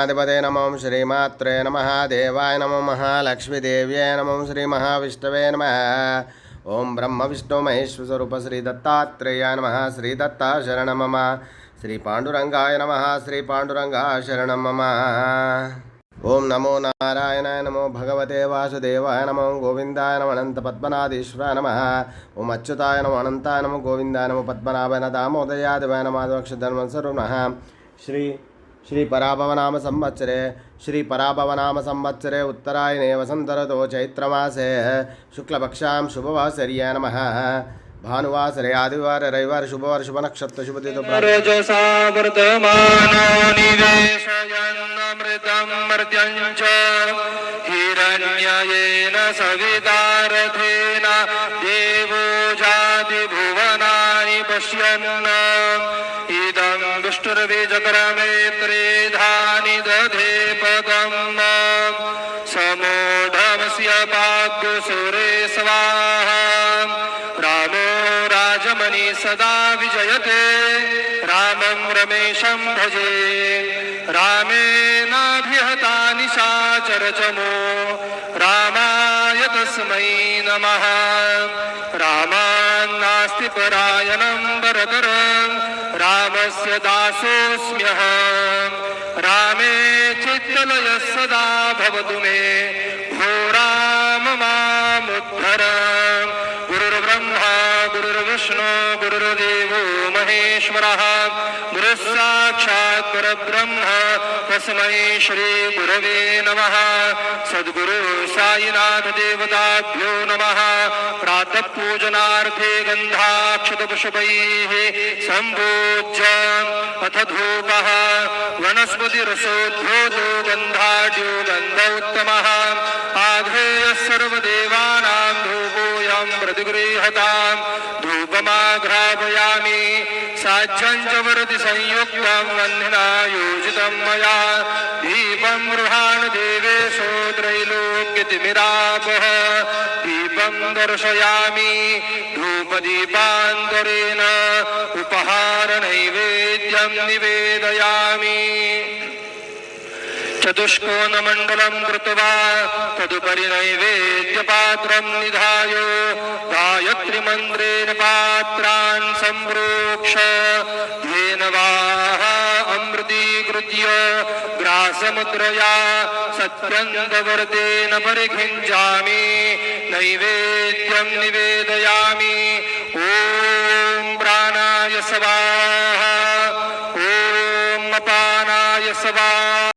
अधिपते नमो श्रीमात्रे नमः देवाय नमो महालक्ष्मीदेव्यै नमो श्रीमहाविष्णवे नमः ओम ब्रह्म विष्णु महेश्वर स्वरूप श्री दत्तात्रेयाय नमः श्री दत्ता शरणं मम श्री पांडुरंगाय नमः श्री पांडुरंगा शरणं मम ओम नमो नारायणाय नमो भगवते वासुदेवाय नमो गोविंदाय नमो अनंत पद्मनाभीश्वराय नमः ओम अच्युताय नमो अनंताय नमो गोविंदाय नमो पद्मनाभाय नमो दामोदराय नमः अक्षधर्मस्वरूपः श्री पराभवनाम संवत्सरे उत्तरायणे वसंतऋतौ चैत्रमासे शुक्लपक्षां शुभवासर्याय नमः भानुवासरे आदिवार रविवार शुभवार शुभ नक्षत्र शुभ तिथि रजसा वर्तमानो निवेशयन्नमृतं मर्त्यं च हिरण्ययेन सवितारथेन देवो जाति भुवनानि पश्यन् इदं विष्णुर्बीजकरमे त्रिधानि दधे पदं समूढमस्य पाग्सुरे स्वाहा रामो राजमणि सदा विजयते रामं रमेशं भजे रामेणाभिहता निशाचरचमो रामाय तस्मै नमः रामान्नास्ति परायणं वरदरं रामस्य दासोऽस्म्यहं रामे चित्तलयः सदा भवतु मे भो राम मामुद्धर गुरुर्ब्रह्मा गुरुर्विष्णु गुरुर्देवो महेश्वरः गुरुस्साक्षात् परब्रह्म तस्मै श्री गुरवे नमः सद्गुरु साईनाथ देवताभ्यो नमः प्रातः पूजनार्थे गन्धाक्षतपुष्पैः सम्पूज्य अथ धूपः वनस्पतिरसोद्भूतो गन्धाढ्यो गन्ध उत्तमः आघ्रेयः सर्वदेवानां धूपोऽयं प्रतिगृह्यताम् धूपमाघ्रापयामि साज्यं च वरति संयुक्तं वह्निना योजितं मया दीपं गृहाण देवेशो त्रैलोक्यतिमिरापः दीपं दर्शयामि धूपदीपान्तरेण उपहारनैवेद्यं निवेदयामि चतुष्कोणमण्डलं कृत्वा तदुपरि नैवेद्यपात्रं निधाय गायत्रीमन्त्रेण पात्रान् सम्प्रोक्ष धेनवाः अमृतीकृत्य ग्रासमुद्रया सत्यन्तवर्तेन परिखिञ्चामि नैवेद्यं निवेदयामि ॐ प्राणाय स्वाहा ॐ अपानाय स्वाहा